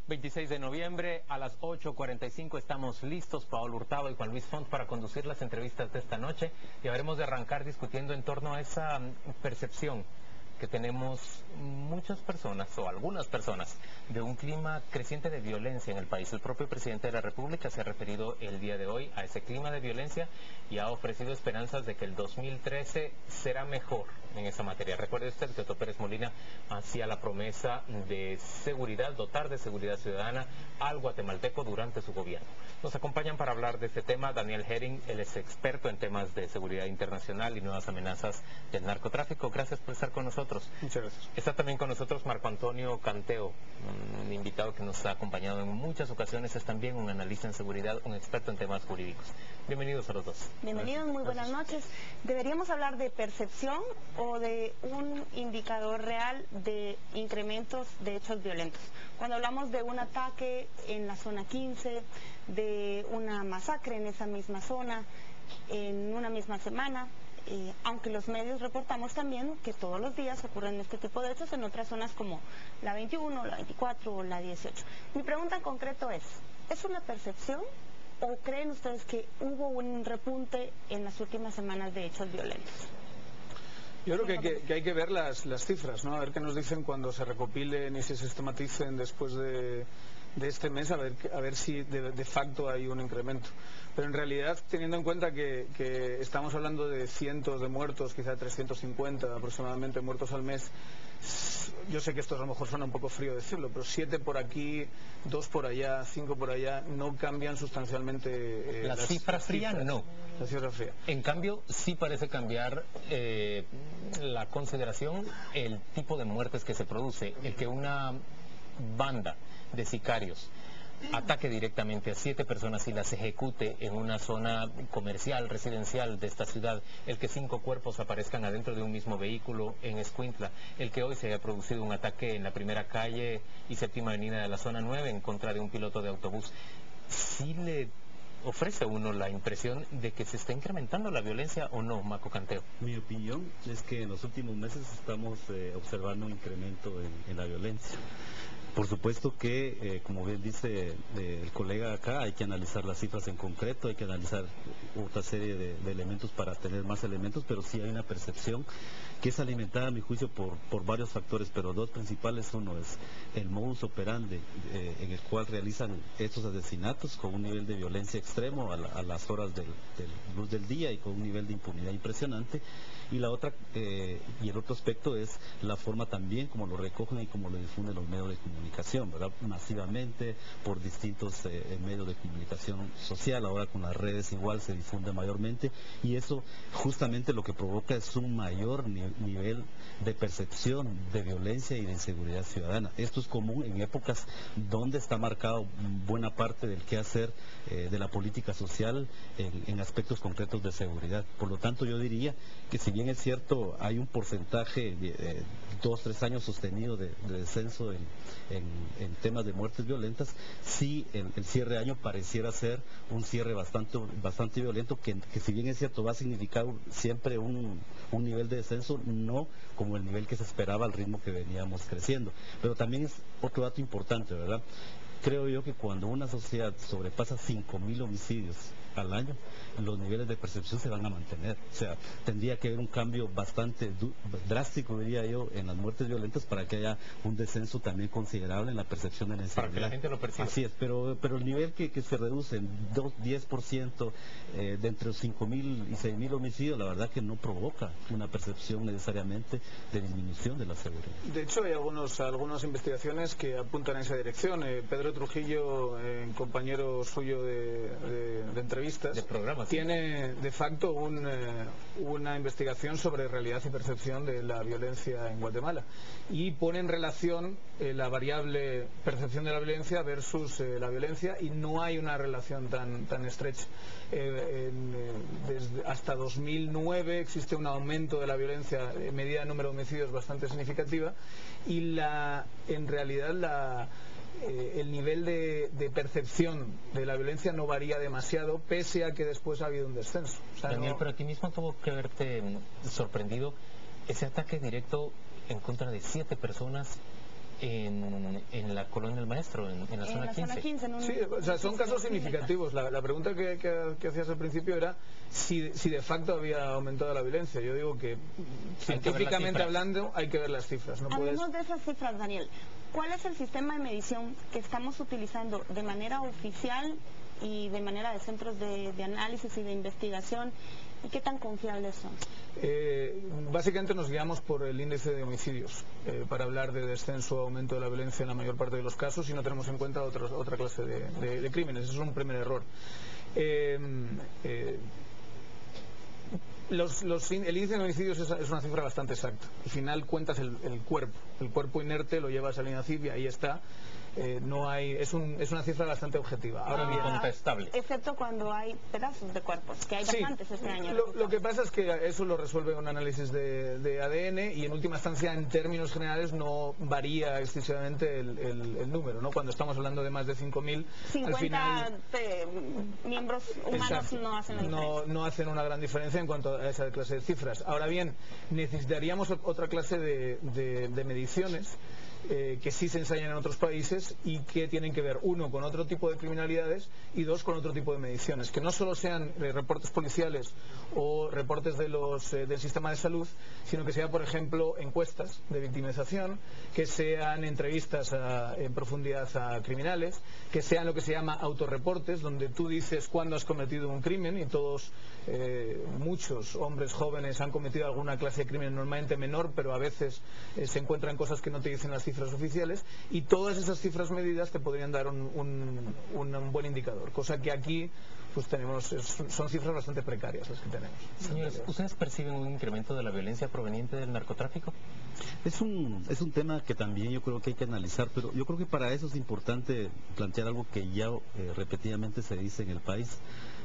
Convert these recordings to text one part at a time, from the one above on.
26 de noviembre a las 8:45 estamos listos, Paolo Hurtado y Juan Luis Font, para conducir las entrevistas de esta noche, y habremos de arrancar discutiendo en torno a esa percepción que tenemos muchas personas, o algunas personas, de un clima creciente de violencia en el país. El propio presidente de la República se ha referido el día de hoy a ese clima de violencia y ha ofrecido esperanzas de que el 2013 será mejor en esa materia. Recuerde usted que Otto Pérez Molina hacía la promesa de seguridad, dotar de seguridad ciudadana al guatemalteco durante su gobierno. Nos acompañan para hablar de este tema Daniel Herring, él es experto en temas de seguridad internacional y nuevas amenazas del narcotráfico. Gracias por estar con nosotros. Muchas gracias. Está también con nosotros Marco Antonio Canteo, un invitado que nos ha acompañado en muchas ocasiones, es también un analista en seguridad, un experto en temas jurídicos. Bienvenidos a los dos. Bienvenidos, muy buenas noches. ¿Deberíamos hablar de percepción o de un indicador real de incrementos de hechos violentos? Cuando hablamos de un ataque en la zona 15, de una masacre en esa misma zona, en una misma semana, aunque los medios reportamos también que todos los días ocurren este tipo de hechos en otras zonas como la 21, la 24 o la 18. Mi pregunta en concreto ¿es una percepción o creen ustedes que hubo un repunte en las últimas semanas de hechos violentos? Yo creo que hay que ver las cifras, ¿no? A ver qué nos dicen cuando se recopilen y se sistematicen después de este mes, a ver si de facto hay un incremento. Pero en realidad, teniendo en cuenta que estamos hablando de cientos de muertos, quizá 350 aproximadamente muertos al mes, yo sé que esto a lo mejor suena un poco frío decirlo, pero 7 por aquí, 2 por allá, 5 por allá, no cambian sustancialmente la cifra fría, no. La cifra fría. En cambio, sí parece cambiar la consideración, el tipo de muertes que se produce, el que una banda de sicarios ataque directamente a 7 personas y las ejecute en una zona comercial, residencial de esta ciudad, el que 5 cuerpos aparezcan adentro de un mismo vehículo en Escuintla, el que hoy se haya producido un ataque en la Primera Calle y Séptima Avenida de la zona 9 en contra de un piloto de autobús, sí le ofrece a uno la impresión de que se está incrementando la violencia, ¿o no, Marco Canteo? Mi opinión es que en los últimos meses estamos observando un incremento en la violencia. Por supuesto que, como bien dice el colega acá, hay que analizar las cifras en concreto, hay que analizar otra serie de elementos para tener más elementos, pero sí hay una percepción que es alimentada, a mi juicio, por varios factores, pero dos principales. Uno es el modus operandi en el cual realizan estos asesinatos con un nivel de violencia extremo a las horas de luz del día y con un nivel de impunidad impresionante. Y la otra y el otro aspecto es la forma también como lo recogen y como lo difunden los medios de comunicación, ¿verdad? Masivamente por distintos medios de comunicación social. Ahora con las redes igual se difunde mayormente, y eso justamente lo que provoca es un mayor nivel de percepción de violencia y de inseguridad ciudadana. Esto es común en épocas donde está marcado buena parte del quehacer de la política social en aspectos concretos de seguridad. Por lo tanto, yo diría que si bien es cierto, hay un porcentaje de 2-3 años sostenido de descenso en temas de muertes violentas, sí el cierre de año pareciera ser un cierre bastante violento, que si bien es cierto va a significar siempre un nivel de descenso, no como el nivel que se esperaba al ritmo que veníamos creciendo. Pero también es otro dato importante, ¿verdad? Creo yo que cuando una sociedad sobrepasa 5.000 homicidios al año, los niveles de percepción se van a mantener. O sea, tendría que haber un cambio bastante drástico, diría yo, en las muertes violentas para que haya un descenso también considerable en la percepción de la inseguridad. Para que la gente lo perciba. Así es, pero el nivel que se reduce en 10% de entre los 5.000 y 6.000 homicidios, la verdad que no provoca una percepción necesariamente de disminución de la seguridad. De hecho, hay algunas investigaciones que apuntan en esa dirección. Pedro Trujillo, compañero suyo de entrevistas, de programas, tiene de facto una investigación sobre realidad y percepción de la violencia en Guatemala, y pone en relación la variable percepción de la violencia versus la violencia, y no hay una relación tan estrecha. Hasta 2009 existe un aumento de la violencia en medida de número de homicidios bastante significativa, y en realidad el nivel de percepción de la violencia no varía demasiado, pese a que después ha habido un descenso. O sea, Daniel, pero a ti mismo tuvo que haberte sorprendido ese ataque directo en contra de 7 personas en la Colonia del Maestro, en la zona 15. Zona 15 Sí, o sea, son casos significativos. La pregunta que hacías al principio era si de facto había aumentado la violencia. Yo digo que científicamente hablando hay que ver las cifras. No puedes... Hablemos de esas cifras, Daniel. ¿Cuál es el sistema de medición que estamos utilizando de manera oficial y de manera de centros de análisis y de investigación? ¿Y qué tan confiables son? Básicamente nos guiamos por el índice de homicidios para hablar de descenso o aumento de la violencia en la mayor parte de los casos, y no tenemos en cuenta otra clase de crímenes. Eso es un primer error. El índice de homicidios es una cifra bastante exacta. Al final cuentas el cuerpo inerte, lo llevas al INACIF y ahí está. Es una cifra bastante objetiva. Ahora bien, incontestable. Excepto cuando hay pedazos de cuerpos, que hay bastantes este año. Lo que pasa es que eso lo resuelve un análisis de ADN, y en última instancia, en términos generales, no varía excesivamente el número, ¿no? Cuando estamos hablando de más de 5.000, 50 al final, miembros humanos, exacto, no hacen la diferencia. No hacen una gran diferencia en cuanto a esa clase de cifras. Ahora bien, necesitaríamos otra clase de mediciones que sí se ensayan en otros países y que tienen que ver, uno, con otro tipo de criminalidades, y dos, con otro tipo de mediciones, que no solo sean reportes policiales o reportes del sistema de salud, sino que sea, por ejemplo, encuestas de victimización, que sean entrevistas en profundidad a criminales, que sean lo que se llama autorreportes, donde tú dices cuándo has cometido un crimen, y muchos hombres jóvenes han cometido alguna clase de crimen, normalmente menor, pero a veces se encuentran cosas que no te dicen las cifras oficiales, y todas esas cifras medidas te podrían dar un buen indicador, cosa que aquí pues son cifras bastante precarias las que tenemos. Señores, ¿ustedes perciben un incremento de la violencia proveniente del narcotráfico? Es un tema que también yo creo que hay que analizar, pero yo creo que para eso es importante plantear algo que ya repetidamente se dice en el país.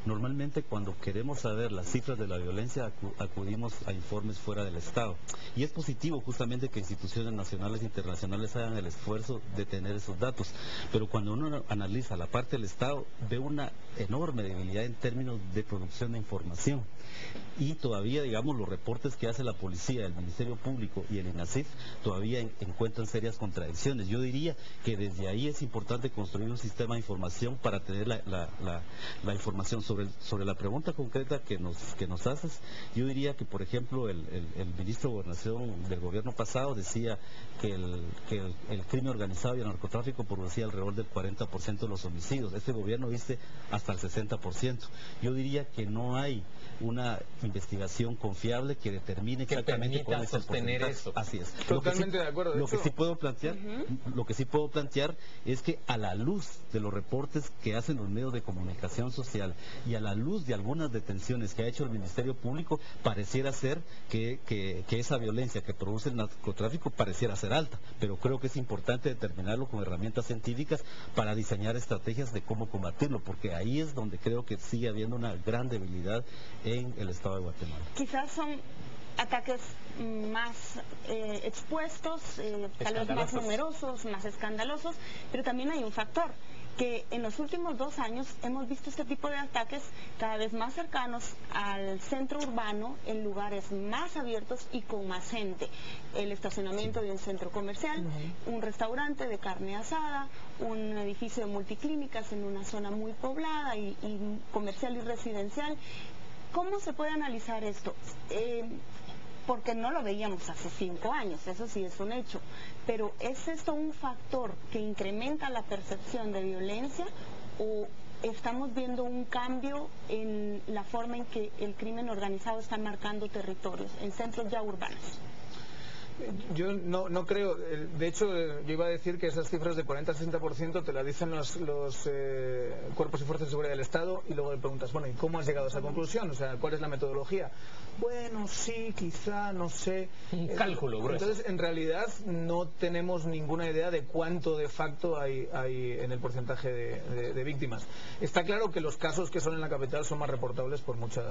Normalmente cuando queremos saber las cifras de la violencia acudimos a informes fuera del Estado, y es positivo justamente que instituciones nacionales e internacionales hagan el esfuerzo de tener esos datos, pero cuando uno analiza la parte del Estado ve una enorme debilidad en términos de producción de información, y todavía, digamos, los reportes que hace la policía, el Ministerio Público y el INACIF todavía encuentran serias contradicciones. Yo diría que desde ahí es importante construir un sistema de información para tener la información. Sobre la pregunta concreta que nos haces, yo diría que, por ejemplo, el ministro de Gobernación del gobierno pasado decía que el crimen organizado y el narcotráfico producía alrededor del 40% de los homicidios. Este gobierno dice hasta el 60%. Yo diría que no hay una investigación confiable que determine exactamente cuál es el porcentaje. Eso. Así es. Totalmente de acuerdo. Lo que sí puedo plantear es que, a la luz de los reportes que hacen los medios de comunicación social y a la luz de algunas detenciones que ha hecho el Ministerio Público, pareciera ser que esa violencia que produce el narcotráfico pareciera ser alta, pero creo que es importante determinarlo con herramientas científicas para diseñar estrategias de cómo combatirlo, porque ahí es donde creo que sigue habiendo una gran debilidad en el Estado de Guatemala. Quizás son ataques más expuestos, tal vez más numerosos, más escandalosos, pero también hay un factor, que en los últimos 2 años hemos visto este tipo de ataques cada vez más cercanos al centro urbano, en lugares más abiertos y con más gente. El estacionamiento de un centro comercial, un restaurante de carne asada, un edificio de multiclínicas en una zona muy poblada y comercial y residencial. ¿Cómo se puede analizar esto? Porque no lo veíamos hace 5 años, eso sí es un hecho, pero ¿es esto un factor que incrementa la percepción de violencia, o estamos viendo un cambio en la forma en que el crimen organizado está marcando territorios en centros ya urbanos? Yo no creo, de hecho yo iba a decir que esas cifras de 40-60% te las dicen los cuerpos y fuerzas de seguridad del Estado, y luego le preguntas, bueno, ¿y cómo has llegado a esa conclusión? O sea, ¿cuál es la metodología? Bueno, sí, quizá, no sé. Un cálculo grueso. Entonces, en realidad no tenemos ninguna idea de cuánto de facto hay en el porcentaje de víctimas. Está claro que los casos que son en la capital son más reportables por muchas